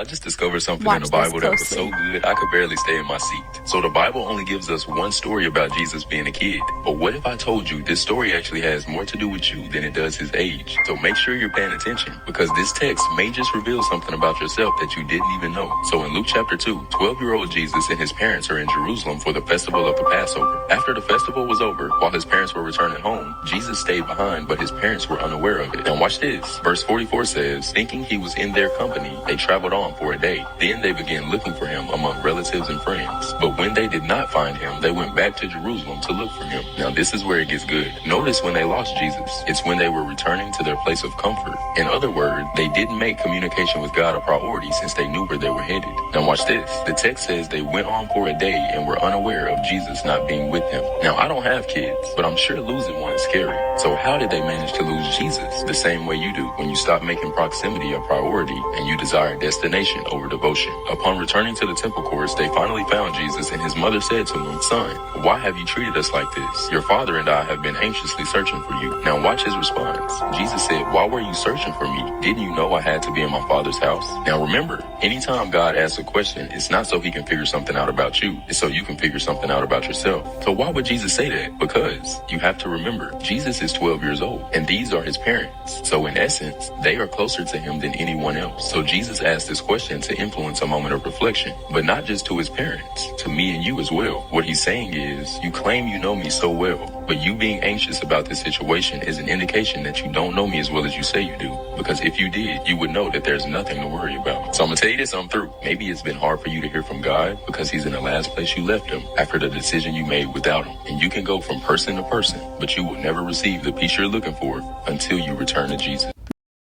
I just discovered something in the Bible that was so good, I could barely stay in my seat. So the Bible only gives us one story about Jesus being a kid. But what if I told you this story actually has more to do with you than it does his age? So make sure you're paying attention, because this text may just reveal something about yourself that you didn't even know. So in Luke chapter 2, 12-year-old Jesus and his parents are in Jerusalem for the festival of the Passover. After the festival was over, while his parents were returning home, Jesus stayed behind, but his parents were unaware of it. Now watch this. Verse 44 says, thinking he was in their company, they traveled on for a day. Then they began looking for him among relatives and friends. But when they did not find him, they went back to Jerusalem to look for him. Now this is where it gets good. Notice when they lost Jesus, it's when they were returning to their place of comfort. In other words, they didn't make communication with God a priority since they knew where they were headed. Now watch this. The text says they went on for a day and were unaware of Jesus not being with them. Now I don't have kids, but I'm sure losing one is scary. So how did they manage to lose Jesus? The same way you do when you stop making proximity a priority and you desire destination over devotion. Upon returning to the temple courts, they finally found Jesus, and his mother said to him, son, why have you treated us like this? Your father and I have been anxiously searching for you. Now watch his response. Jesus said, why were you searching for me? Didn't you know I had to be in my father's house? Now remember, anytime God asks a question, it's not so he can figure something out about you. It's so you can figure something out about yourself. So why would Jesus say that? Because you have to remember, Jesus is 12 years old, and these are his parents. So in essence, they are closer to him than anyone else. So Jesus asked this question to influence a moment of reflection, but not just to his parents, to me and you as well. What he's saying is, you claim you know me so well, but you being anxious about this situation is an indication that you don't know me as well as you say you do. Because if you did, you would know that there's nothing to worry about. So I'm gonna tell you this, I'm through. Maybe it's been hard for you to hear from God because he's in the last place you left him after the decision you made without him. And you can go from person to person, but you will never receive the peace you're looking for until you return to Jesus.